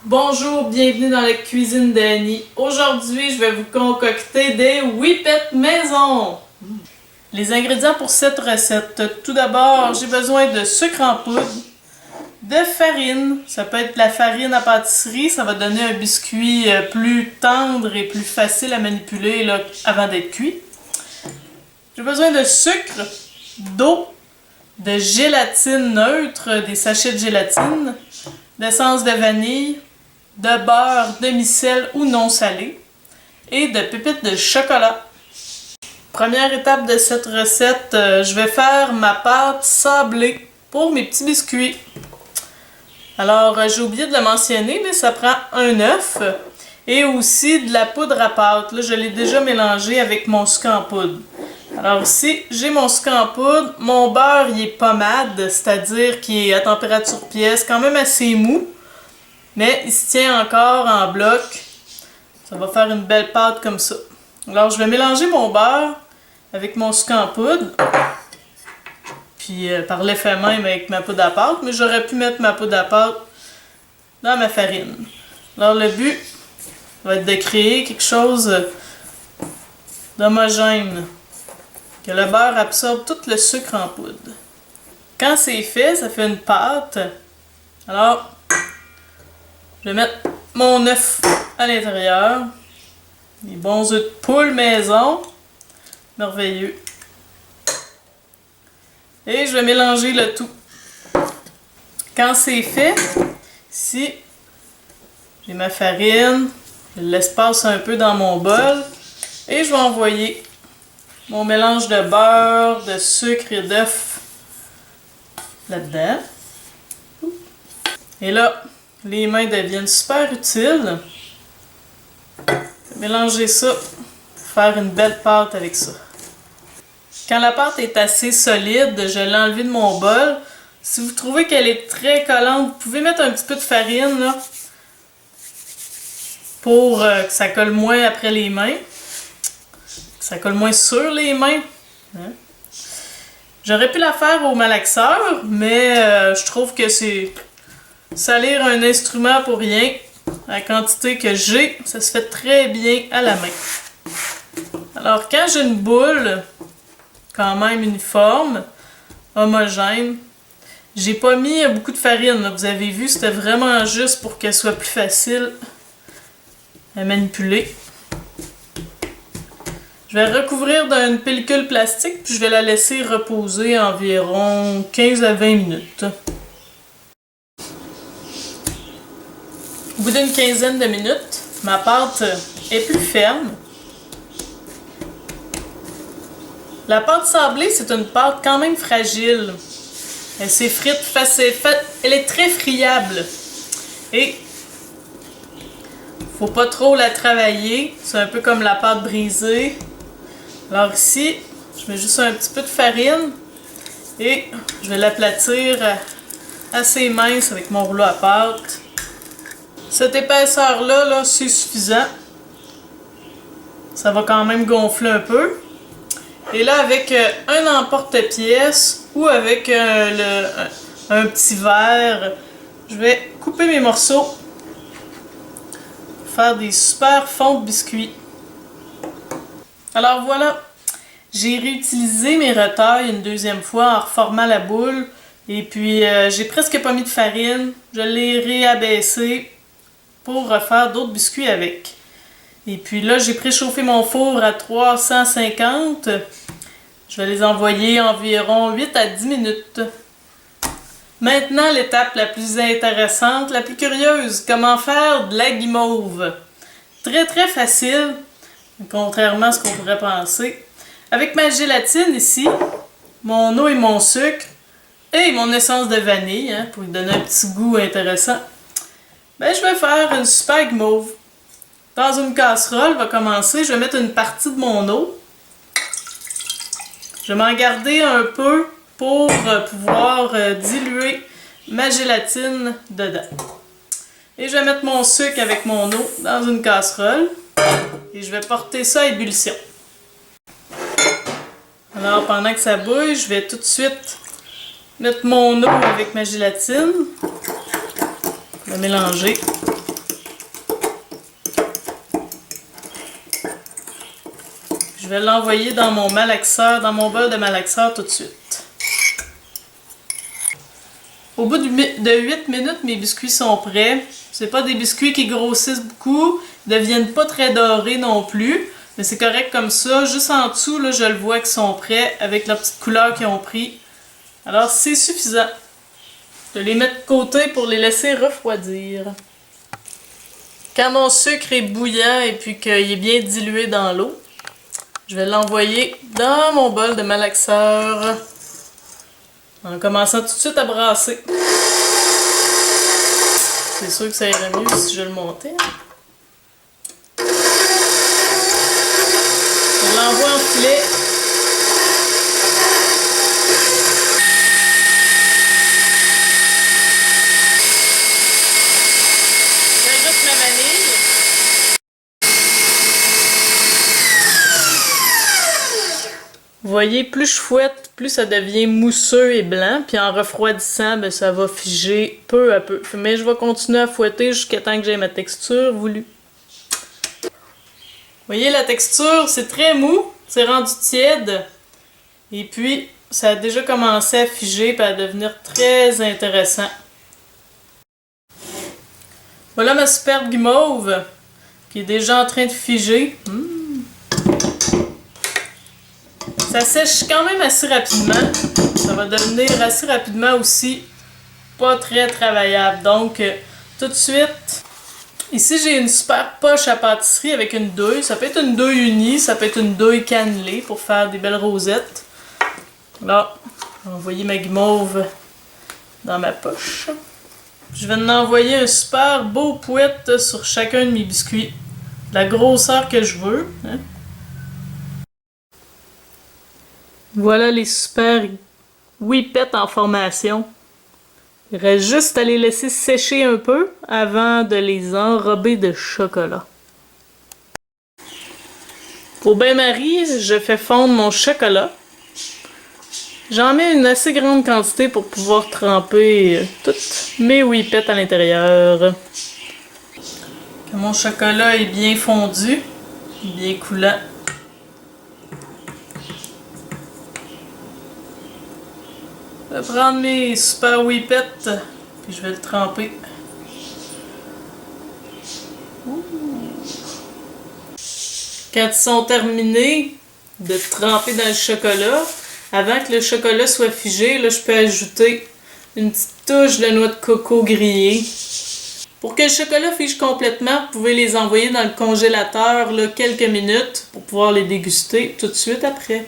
Bonjour, bienvenue dans la cuisine d'Annie. Aujourd'hui, je vais vous concocter des whippets maison. Les ingrédients pour cette recette. Tout d'abord, j'ai besoin de sucre en poudre, de farine. Ça peut être de la farine à pâtisserie, ça va donner un biscuit plus tendre et plus facile à manipuler là, avant d'être cuit. J'ai besoin de sucre, d'eau, de gélatine neutre, des sachets de gélatine, d'essence de vanille, de beurre demi-sel ou non salé et de pépites de chocolat. Première étape de cette recette, je vais faire ma pâte sablée pour mes petits biscuits. Alors, j'ai oublié de le mentionner, mais ça prend un œuf et aussi de la poudre à pâte. Là, je l'ai déjà mélangé avec mon sucre en poudre. Alors ici, j'ai mon sucre en poudre. Mon beurre, il est pommade, c'est-à-dire qu'il est à température pièce, quand même assez mou. Mais il se tient encore en bloc. Ça va faire une belle pâte comme ça. Alors, je vais mélanger mon beurre avec mon sucre en poudre. Puis, par l'effet même avec ma poudre à pâte. Mais j'aurais pu mettre ma poudre à pâte dans ma farine. Alors, le but va être de créer quelque chose d'homogène. Que le beurre absorbe tout le sucre en poudre. Quand c'est fait, ça fait une pâte. Alors, je vais mettre mon œuf à l'intérieur. Des bons œufs de poule maison. Merveilleux. Et je vais mélanger le tout. Quand c'est fait, ici, j'ai ma farine. Je laisse passer un peu dans mon bol. Et je vais envoyer mon mélange de beurre, de sucre et d'œuf là-dedans. Et là, les mains deviennent super utiles. Je vais mélanger ça pour faire une belle pâte avec ça. Quand la pâte est assez solide, je l'ai enlevée de mon bol. Si vous trouvez qu'elle est très collante, vous pouvez mettre un petit peu de farine là, pour que ça colle moins après les mains. Que ça colle moins sur les mains. Hein? J'aurais pu la faire au malaxeur, mais je trouve que c'est salir un instrument pour rien. La quantité que j'ai, ça se fait très bien à la main. Alors, quand j'ai une boule quand même uniforme, homogène, j'ai pas mis beaucoup de farine. Là. Vous avez vu, c'était vraiment juste pour qu'elle soit plus facile à manipuler. Je vais recouvrir d'une pellicule plastique, puis je vais la laisser reposer environ 15 à 20 minutes. Au bout d'une quinzaine de minutes, ma pâte est plus ferme. La pâte sablée, c'est une pâte quand même fragile. Elle s'effrite elle est très friable. Et faut pas trop la travailler. C'est un peu comme la pâte brisée. Alors ici, je mets juste un petit peu de farine et je vais l'aplatir assez mince avec mon rouleau à pâte. Cette épaisseur-là, là, c'est suffisant. Ça va quand même gonfler un peu. Et là, avec un emporte-pièce ou avec un petit verre, je vais couper mes morceaux pour faire des super fonds de biscuits. Alors voilà, j'ai réutilisé mes retailles une deuxième fois en reformant la boule. Et puis, j'ai presque pas mis de farine. Je l'ai réabaissé pour refaire d'autres biscuits avec. Et puis là, j'ai préchauffé mon four à 350. Je vais les envoyer environ 8 à 10 minutes. Maintenant, l'étape la plus intéressante, la plus curieuse, comment faire de la guimauve. Très très facile, contrairement à ce qu'on pourrait penser. Avec ma gélatine ici, mon eau et mon sucre, et mon essence de vanille, hein, pour lui donner un petit goût intéressant. Ben, je vais faire une super guimauve. Dans une casserole, va commencer, je vais mettre une partie de mon eau. Je vais m'en garder un peu pour pouvoir diluer ma gélatine dedans. Et je vais mettre mon sucre avec mon eau dans une casserole. Et je vais porter ça à ébullition. Alors, pendant que ça bouille, je vais tout de suite mettre mon eau avec ma gélatine. Je vais mélanger. vais l'envoyer dans mon malaxeur, dans mon bol de malaxeur tout de suite. Au bout de 8 minutes, mes biscuits sont prêts. C'est pas des biscuits qui grossissent beaucoup, ils deviennent pas très dorés non plus, mais c'est correct comme ça. Juste en dessous, là, je le vois qu'ils sont prêts avec la petite couleur qu'ils ont pris. Alors c'est suffisant. Je vais les mettre de côté pour les laisser refroidir. Quand mon sucre est bouillant et puis qu'il est bien dilué dans l'eau, je vais l'envoyer dans mon bol de malaxeur en commençant tout de suite à brasser. C'est sûr que ça irait mieux si je le montais. Je l'envoie en filet. J'ajoute ma vanille. Vous voyez, plus je fouette, plus ça devient mousseux et blanc. Puis en refroidissant, ben, ça va figer peu à peu. Mais je vais continuer à fouetter jusqu'à temps que j'ai ma texture voulue. Vous voyez, la texture, c'est très mou. C'est rendu tiède. Et puis, ça a déjà commencé à figer et à devenir très intéressant. Voilà ma superbe guimauve qui est déjà en train de figer. Ça sèche quand même assez rapidement. Ça va devenir assez rapidement aussi pas très travaillable. Donc, tout de suite, ici j'ai une super poche à pâtisserie avec une douille. Ça peut être une douille unie, ça peut être une douille cannelée pour faire des belles rosettes. Là, je vais envoyer ma guimauve dans ma poche. Je vais en envoyer un super beau pouette sur chacun de mes biscuits. La grosseur que je veux. Hein? Voilà les super whippets en formation. Il reste juste à les laisser sécher un peu avant de les enrober de chocolat. Au bain-marie, je fais fondre mon chocolat. J'en mets une assez grande quantité pour pouvoir tremper toutes mes whippets à l'intérieur. Quand mon chocolat est bien fondu, bien coulant, je vais prendre mes super whippets puis je vais le tremper. Quand ils sont terminés de tremper dans le chocolat, avant que le chocolat soit figé, là, je peux ajouter une petite touche de noix de coco grillée. Pour que le chocolat fige complètement, vous pouvez les envoyer dans le congélateur là, quelques minutes pour pouvoir les déguster tout de suite après.